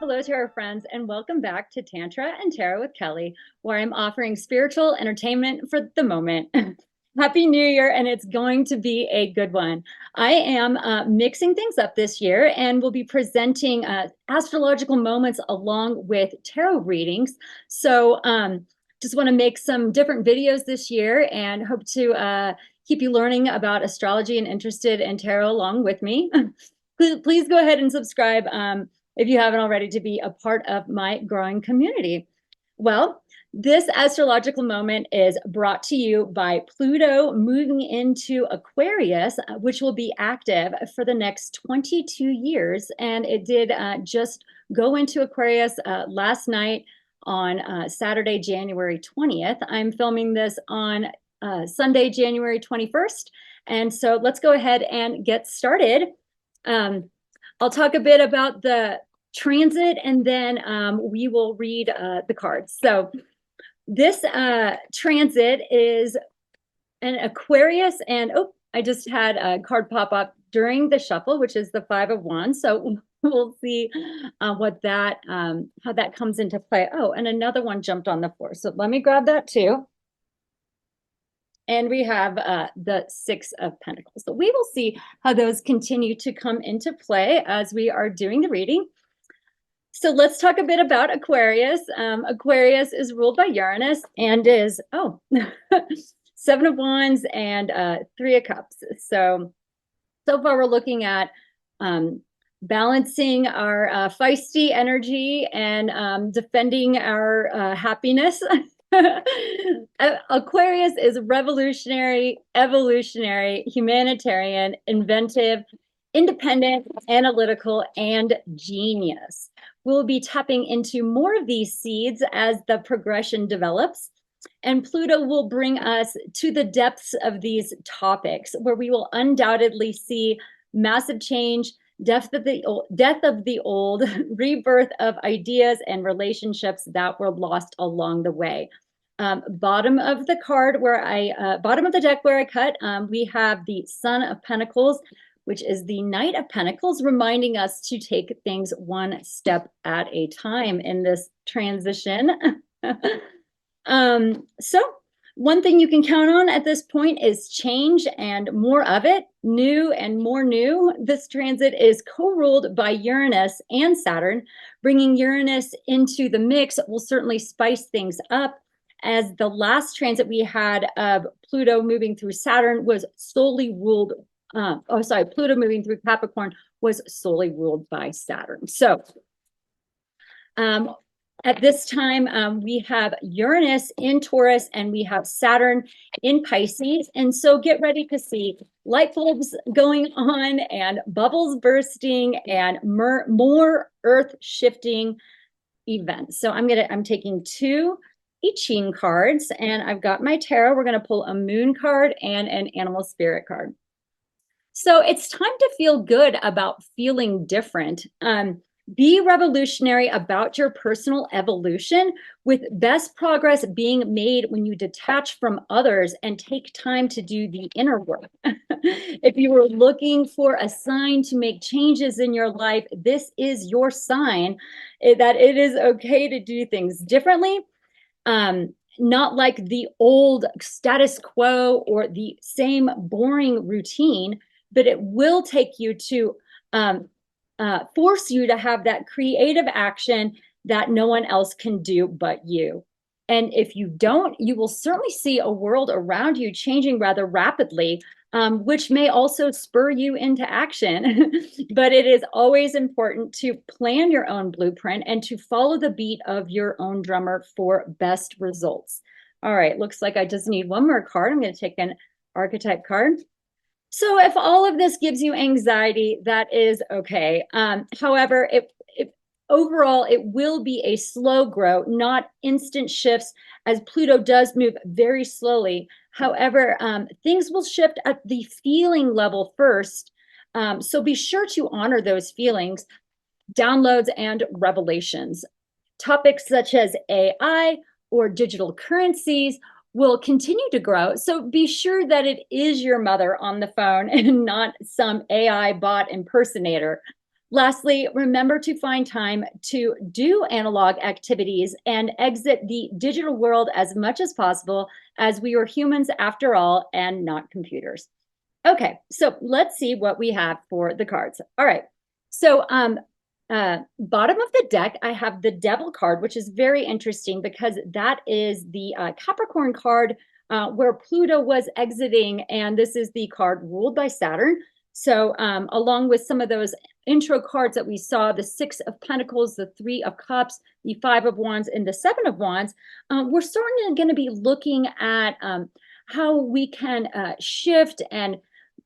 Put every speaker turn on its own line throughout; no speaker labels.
Hello to our friends, and welcome back to Tantra and Tarot with Kelly, where I'm offering spiritual entertainment for the moment. Happy New Year, and it's going to be a good one. I am mixing things up this year and will be presenting astrological moments along with tarot readings. So, just want to make some different videos this year and hope to keep you learning about astrology and interested in tarot along with me. Please go ahead and subscribe if you haven't already, to be a part of my growing community. Well, this astrological moment is brought to you by Pluto moving into Aquarius, which will be active for the next 22 years. And it did just go into Aquarius last night on Saturday, January 20th. I'm filming this on Sunday, January 21st. And so let's go ahead and get started. I'll talk a bit about the transit, and then we will read the cards. So this transit is an Aquarius, and I just had a card pop up during the shuffle, which is the Five of Wands. So we'll see what that how that comes into play. Oh, and another one jumped on the floor. So let me grab that too. And we have the Six of Pentacles. So we will see how those continue to come into play as we are doing the reading. So let's talk a bit about Aquarius. Aquarius is ruled by Uranus and is, Seven of Wands and Three of Cups. So far we're looking at balancing our feisty energy and defending our happiness. Aquarius is revolutionary, evolutionary, humanitarian, inventive, independent, analytical, and genius. We'll be tapping into more of these seeds as the progression develops. And Pluto will bring us to the depths of these topics, where we will undoubtedly see massive change, death of the old, rebirth of ideas and relationships that were lost along the way. Bottom of the card bottom of the deck where I cut, we have the Son of Pentacles, which is the Knight of Pentacles, reminding us to take things one step at a time in this transition. So one thing you can count on at this point is change and more of it, new and more new. This transit is co-ruled by Uranus and Saturn. Bringing Uranus into the mix will certainly spice things up, as the last transit we had of Pluto moving through Saturn was solely ruled Pluto moving through Capricorn was solely ruled by Saturn. So at this time, we have Uranus in Taurus and we have Saturn in Pisces. And so get ready to see light bulbs going on and bubbles bursting and more earth shifting events. So I'm taking two I Ching cards, and I've got my tarot. We're going to pull a moon card and an animal spirit card. So it's time to feel good about feeling different. Be revolutionary about your personal evolution, with best progress being made when you detach from others and take time to do the inner work. If you were looking for a sign to make changes in your life, this is your sign that it is okay to do things differently. Not like the old status quo or the same boring routine, but it will take you to force you to have that creative action that no one else can do but you. And if you don't, you will certainly see a world around you changing rather rapidly, which may also spur you into action. But it is always important to plan your own blueprint and to follow the beat of your own drummer for best results. All right, looks like I just need one more card. I'm going to take an archetype card. So if all of this gives you anxiety, that is okay. However, overall, it will be a slow grow, not instant shifts, as Pluto does move very slowly. However, things will shift at the feeling level first. So be sure to honor those feelings, downloads, and revelations. Topics such as AI or digital currencies will continue to grow. So be sure that it is your mother on the phone and not some AI bot impersonator. Lastly, remember to find time to do analog activities and exit the digital world as much as possible, as we are humans after all and not computers. Okay, so let's see what we have for the cards. All right, so bottom of the deck, I have the Devil card, which is very interesting because that is the Capricorn card where Pluto was exiting, and this is the card ruled by Saturn. So along with some of those intro cards that we saw, the Six of Pentacles, the Three of Cups, the Five of Wands, and the Seven of Wands, we're starting going to be looking at how we can shift and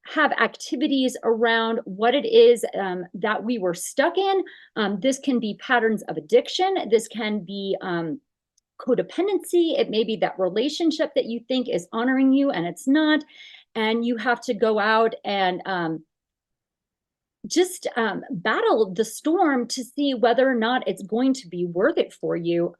have activities around what it is that we were stuck in. This can be patterns of addiction. This can be codependency. It may be that relationship that you think is honoring you and it's not. And you have to go out and just battle the storm to see whether or not it's going to be worth it for you.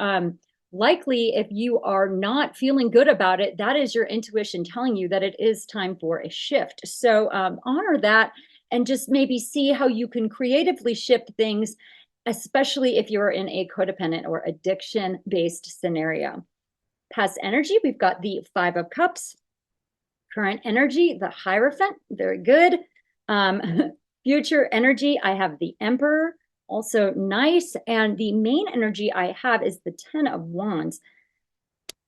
Likely, if you are not feeling good about it, that is your intuition telling you that it is time for a shift. So honor that and just maybe see how you can creatively shift things, especially if you're in a codependent or addiction-based scenario. Past energy, we've got the Five of Cups. Current energy, the Hierophant, very good. Future energy, I have the Emperor, also nice. And the main energy I have is the Ten of Wands.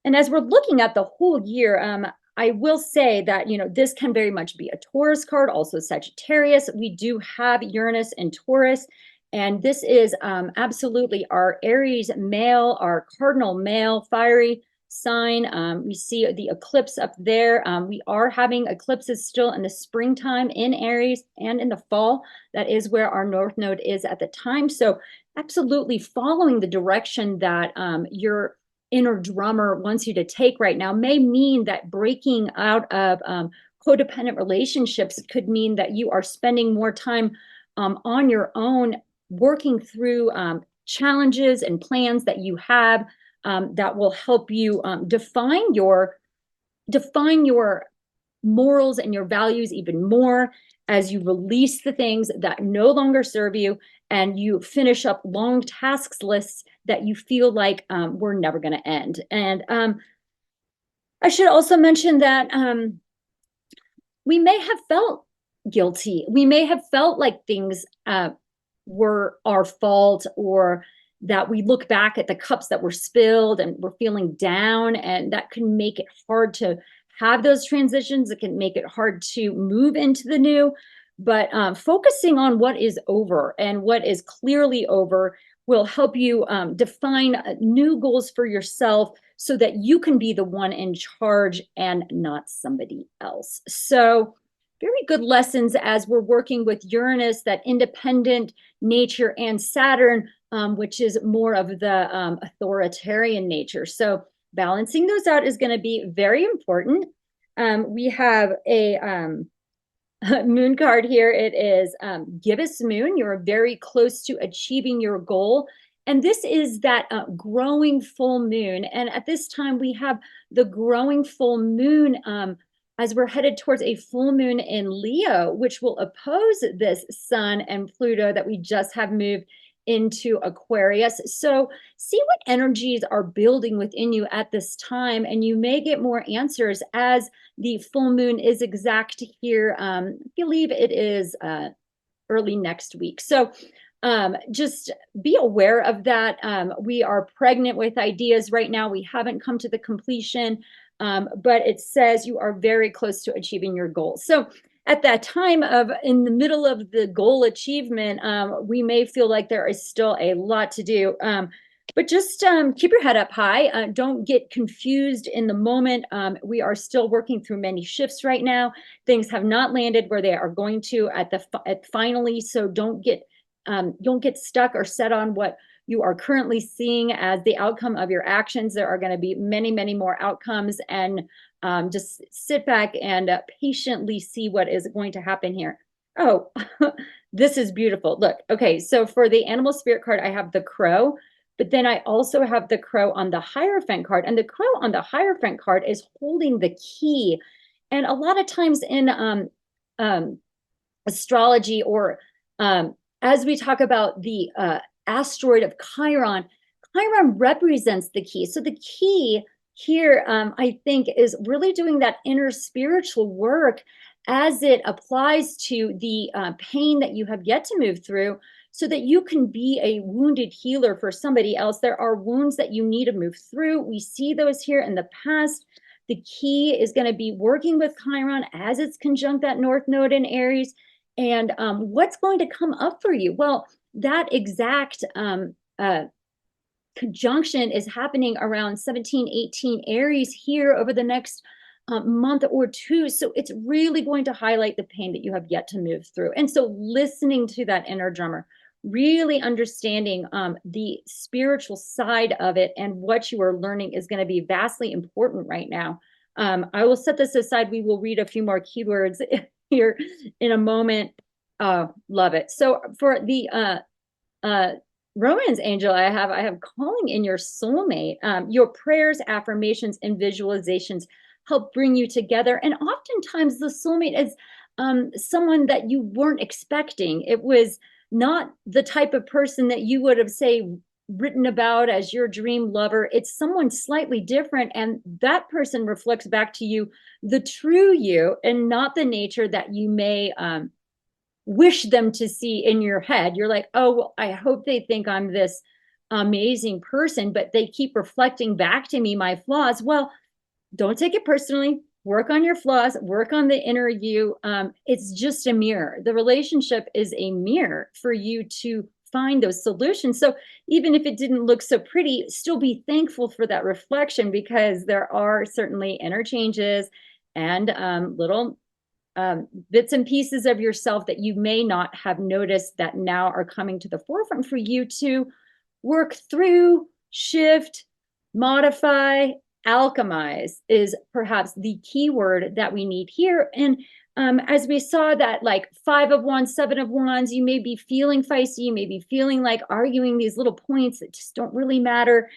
And as we're looking at the whole year, I will say that, this can very much be a Taurus card, also Sagittarius. We do have Uranus in Taurus. And this is absolutely our Aries male, our cardinal male, fiery sign. We see the eclipse up there. We are having eclipses still in the springtime in Aries and in the fall. That is where our North Node is at the time. So absolutely following the direction that your inner drummer wants you to take right now may mean that breaking out of codependent relationships could mean that you are spending more time on your own, working through challenges and plans that you have that will help you define your morals and your values even more as you release the things that no longer serve you and you finish up long tasks lists that you feel like were never going to end. And I should also mention that we may have felt guilty. We may have felt like things were our fault, or that we look back at the cups that were spilled and we're feeling down, and that can make it hard to have those transitions. It can make it hard to move into the new, but focusing on what is over and what is clearly over will help you define new goals for yourself so that you can be the one in charge and not somebody else. So very good lessons as we're working with Uranus, that independent nature, and Saturn, which is more of the authoritarian nature. So balancing those out is going to be very important. We have a moon card here. It is gibbous moon. You're very close to achieving your goal. And this is that growing full moon. And at this time, we have the growing full moon as we're headed towards a full moon in Leo, which will oppose this Sun and Pluto that we just have moved into Aquarius. So see what energies are building within you at this time, and you may get more answers as the full moon is exact here. I believe it is early next week. So just be aware of that. We are pregnant with ideas right now. We haven't come to the completion, but it says you are very close to achieving your goals. So at that time of in the middle of the goal achievement, we may feel like there is still a lot to do. But just keep your head up high. Don't get confused in the moment. We are still working through many shifts right now. Things have not landed where they are going to at finally. So don't get stuck or set on what you are currently seeing as the outcome of your actions. There are going to be many, many more outcomes, and just sit back and patiently see what is going to happen here. Oh, this is beautiful. Look, okay, so for the animal spirit card, I have the crow, but then I also have the crow on the Hierophant card, and the crow on the Hierophant card is holding the key. And a lot of times in astrology or as we talk about the asteroid of Chiron, Chiron represents the key. So the key here, I think, is really doing that inner spiritual work as it applies to the pain that you have yet to move through, so that you can be a wounded healer for somebody else. There are wounds that you need to move through. We see those here in the past. The key is going to be working with Chiron as it's conjunct that North Node in Aries. And what's going to come up for you? Well, that exact conjunction is happening around 17-18 Aries here over the next month or two. So it's really going to highlight the pain that you have yet to move through. And so listening to that inner drummer, really understanding the spiritual side of it and what you are learning is going to be vastly important right now. I will set this aside. We will read a few more keywords here in a moment. Love it. So for the romance angel, I have calling in your soulmate. Your prayers, affirmations, and visualizations help bring you together. And oftentimes the soulmate is someone that you weren't expecting. It was not the type of person that you would have, say, written about as your dream lover. It's someone slightly different, and that person reflects back to you the true you and not the nature that you may wish them to see in your head. You're like, oh, well, I hope they think I'm this amazing person, but they keep reflecting back to me my flaws. Well, don't take it personally. Work on your flaws, work on the inner you. It's just a mirror. The relationship is a mirror for you to find those solutions. So even if it didn't look so pretty, still be thankful for that reflection, because there are certainly interchanges and little bits and pieces of yourself that you may not have noticed that now are coming to the forefront for you to work through, shift, modify, alchemize is perhaps the key word that we need here. And as we saw that, like 5 of Wands, 7 of Wands, you may be feeling feisty, you may be feeling like arguing these little points that just don't really matter.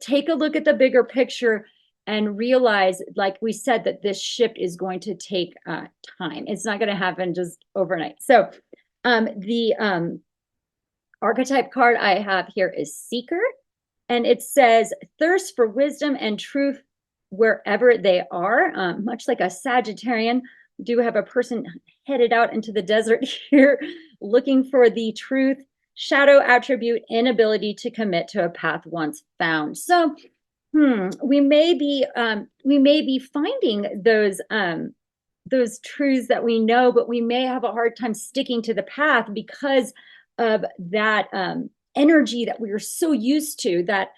Take a look at the bigger picture and realize, like we said, that this shift is going to take time. It's not going to happen just overnight. So the archetype card I have here is Seeker. And it says, thirst for wisdom and truth wherever they are. Much like a Sagittarian, we do have a person headed out into the desert here looking for the truth, shadow attribute, inability to commit to a path once found. So we may be finding those truths that we know, but we may have a hard time sticking to the path because of that energy that we were so used to, that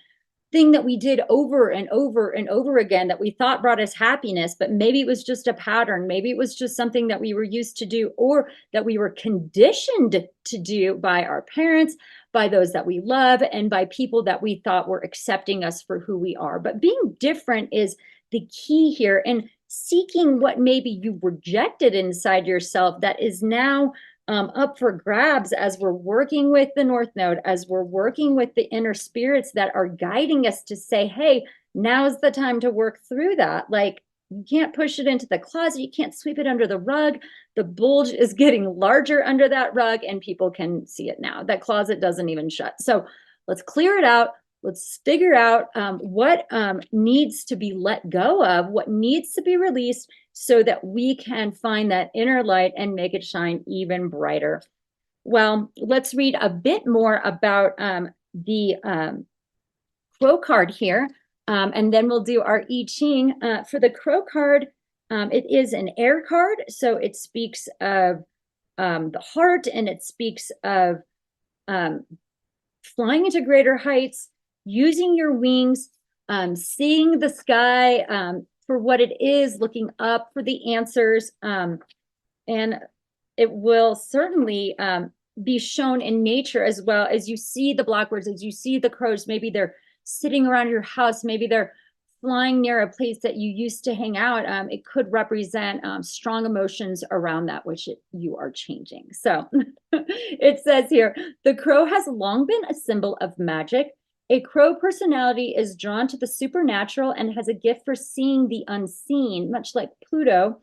thing that we did over and over and over again that we thought brought us happiness, but maybe it was just a pattern. Maybe it was just something that we were used to do, or that we were conditioned to do by our parents, by those that we love, and by people that we thought were accepting us for who we are. But being different is the key here, and seeking what maybe you rejected inside yourself that is now up for grabs as we're working with the North Node, as we're working with the inner spirits that are guiding us to say, hey, now's the time to work through that. Like, you can't push it into the closet. You can't sweep it under the rug. The bulge is getting larger under that rug, and people can see it now. That closet doesn't even shut. So let's clear it out. Let's figure out what needs to be let go of, what needs to be released, so that we can find that inner light and make it shine even brighter. Well, let's read a bit more about the Crow card here, and then we'll do our I Ching. For the Crow card, it is an air card, so it speaks of the heart, and it speaks of flying into greater heights, using your wings, seeing the sky for what it is, looking up for the answers. And it will certainly be shown in nature as well, as you see the blackbirds, as you see the crows. Maybe they're sitting around your house, maybe they're flying near a place that you used to hang out. It could represent strong emotions around that which you are changing. So it says here, the crow has long been a symbol of magic. A crow personality is drawn to the supernatural and has a gift for seeing the unseen, much like Pluto.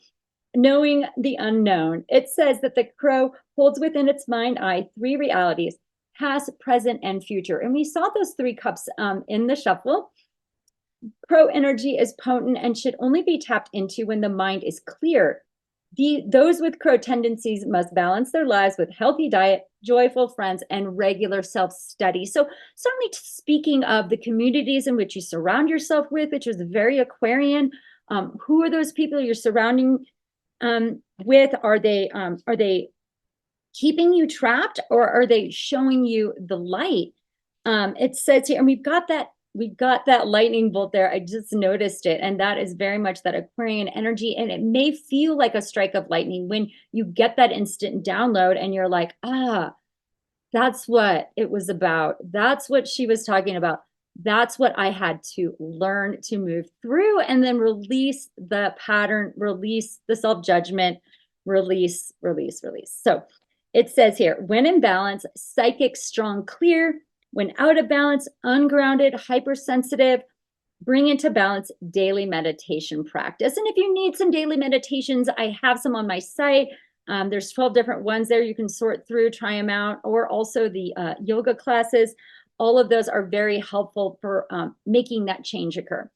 knowing the unknown. It says that the crow holds within its mind eye three realities: past, present, and future. And we saw those three cups in the shuffle. Crow energy is potent and should only be tapped into when the mind is clear. Those with crow tendencies must balance their lives with healthy diet, joyful friends, and regular self-study. So certainly speaking of the communities in which you surround yourself with, which is very Aquarian, who are those people you're surrounding with? Are they keeping you trapped, or are they showing you the light? It says here, and we've got that lightning bolt there. I just noticed it. And that is very much that Aquarian energy. And it may feel like a strike of lightning when you get that instant download and you're like, that's what it was about. That's what she was talking about. That's what I had to learn to move through, and then release the pattern, release the self-judgment, release. So it says here, when in balance, psychic, strong, clear. When out of balance, ungrounded, hypersensitive. Bring into balance daily meditation practice. And if you need some daily meditations, I have some on my site. There's 12 different ones there. You can sort through, try them out, or also the yoga classes. All of those are very helpful for making that change occur.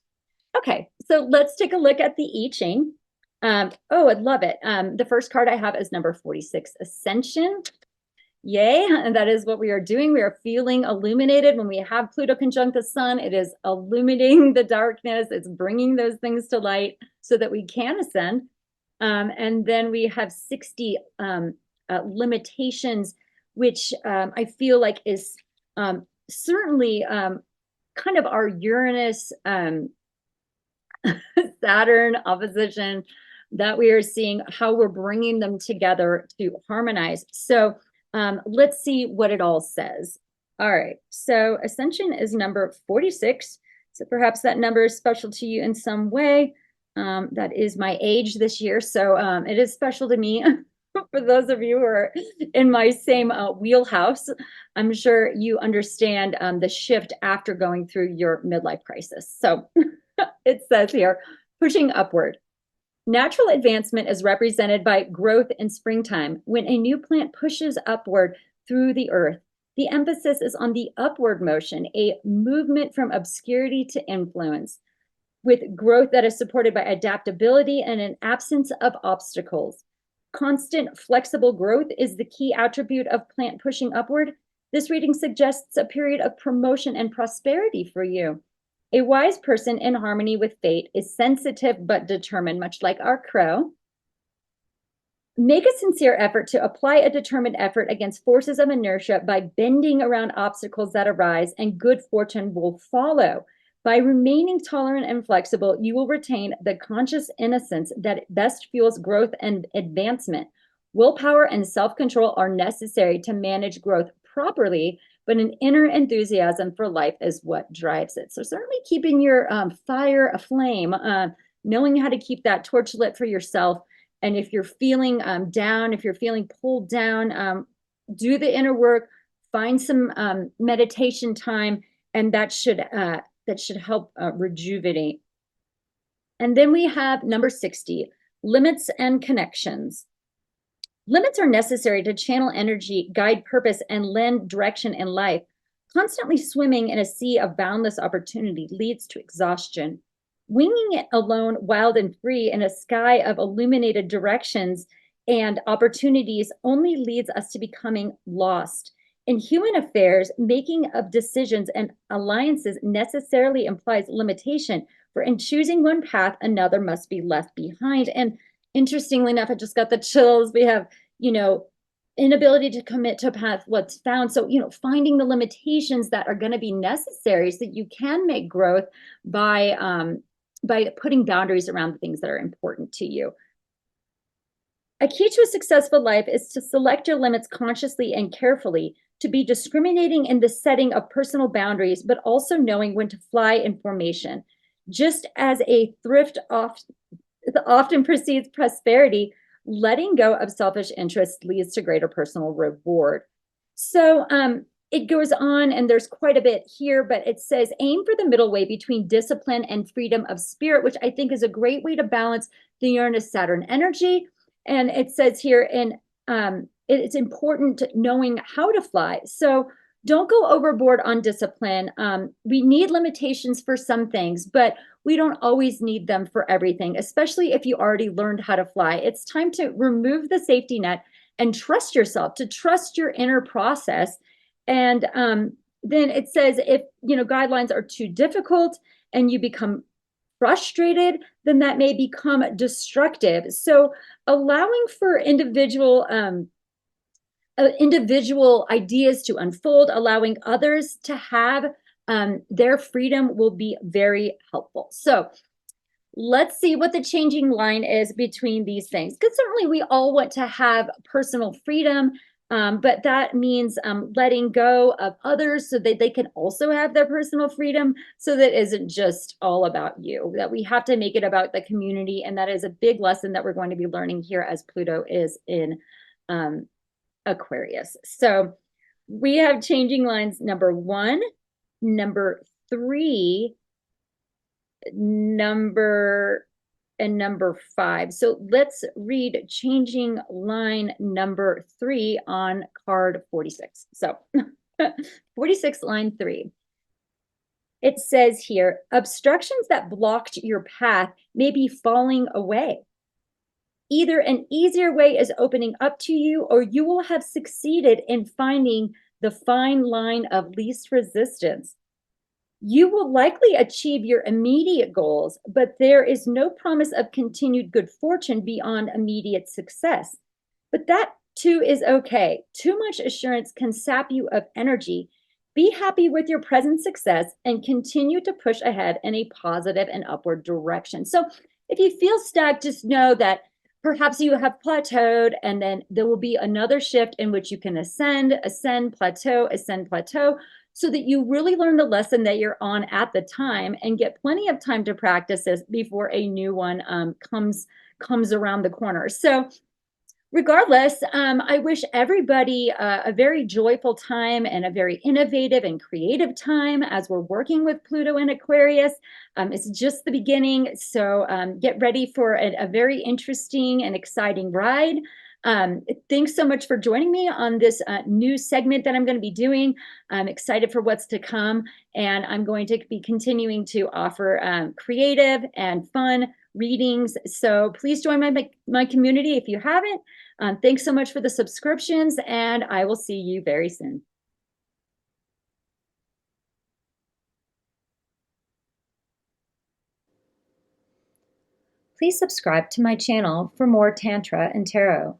Okay, so let's take a look at the I Ching. Oh, I love it. The first card I have is number 46, Ascension. Yay, and that is what we are doing. We are feeling illuminated. When we have Pluto conjunct the sun, it is illuminating the darkness. It's bringing those things to light so that we can ascend. And then we have 60 limitations, which I feel like is certainly kind of our Uranus Saturn opposition that we are seeing, how we're bringing them together to harmonize. So let's see what it all says. All right, so Ascension is number 46. So perhaps that number is special to you in some way. That is my age this year, so it is special to me. For those of you who are in my same wheelhouse, I'm sure you understand the shift after going through your midlife crisis. So it says here, pushing upward. Natural advancement is represented by growth in springtime, when a new plant pushes upward through the earth. The emphasis is on the upward motion, a movement from obscurity to influence, with growth that is supported by adaptability and an absence of obstacles. Constant, flexible growth is the key attribute of plant pushing upward. This reading suggests a period of promotion and prosperity for you. A wise person in harmony with fate is sensitive but determined, much like our crow. Make a sincere effort to apply a determined effort against forces of inertia by bending around obstacles that arise, and good fortune will follow. By remaining tolerant and flexible, you will retain the conscious innocence that best fuels growth and advancement. Willpower and self-control are necessary to manage growth properly, but an inner enthusiasm for life is what drives it. So certainly keeping your fire aflame, knowing how to keep that torch lit for yourself. And if you're feeling down, if you're feeling pulled down, do the inner work, find some meditation time, and that should help rejuvenate. And then we have number 60, limits and connections. Limits are necessary to channel energy, guide purpose, and lend direction in life. Constantly swimming in a sea of boundless opportunity leads to exhaustion. Winging it alone, wild and free, in a sky of illuminated directions and opportunities only leads us to becoming lost. In human affairs, making of decisions and alliances necessarily implies limitation, for in choosing one path, another must be left behind. And interestingly enough, I just got the chills. We have, inability to commit to a path what's found. So, finding the limitations that are going to be necessary so that you can make growth by putting boundaries around the things that are important to you. A key to a successful life is to select your limits consciously and carefully, to be discriminating in the setting of personal boundaries, but also knowing when to fly in formation. Just as a thrift often precedes prosperity, letting go of selfish interests leads to greater personal reward. So it goes on, and there's quite a bit here, but it says aim for the middle way between discipline and freedom of spirit, which I think is a great way to balance the Uranus Saturn energy. And it says here it's important knowing how to fly. So don't go overboard on discipline. We need limitations for some things, but we don't always need them for everything, especially if you already learned how to fly. It's time to remove the safety net and trust yourself, to trust your inner process. And then it says if guidelines are too difficult and you become frustrated, then that may become destructive. So allowing for individual ideas to unfold, allowing others to have their freedom will be very helpful. So let's see what the changing line is between these things, because certainly we all want to have personal freedom, but that means letting go of others so that they can also have their personal freedom, so that isn't just all about you, that we have to make it about the community. And that is a big lesson that we're going to be learning here as Pluto is in Aquarius. So we have changing lines number 1, number 3, number 5. So let's read changing line number 3 on card 46. So 46, line 3. It says here, obstructions that blocked your path may be falling away. Either an easier way is opening up to you, or you will have succeeded in finding the fine line of least resistance. You will likely achieve your immediate goals, but there is no promise of continued good fortune beyond immediate success. But that too is okay. Too much assurance can sap you of energy. Be happy with your present success and continue to push ahead in a positive and upward direction. So if you feel stuck, just know that perhaps you have plateaued, and then there will be another shift in which you can ascend, plateau, so that you really learn the lesson that you're on at the time and get plenty of time to practice this before a new one comes around the corner. So regardless, I wish everybody a very joyful time and a very innovative and creative time as we're working with Pluto in Aquarius. It's just the beginning, so get ready for a very interesting and exciting ride. Thanks so much for joining me on this new segment that I'm going to be doing. I'm excited for what's to come, and I'm going to be continuing to offer creative and fun readings. So please join my community if you haven't. Thanks so much for the subscriptions, and I will see you very soon. Please subscribe to my channel for more Tantra and Tarot.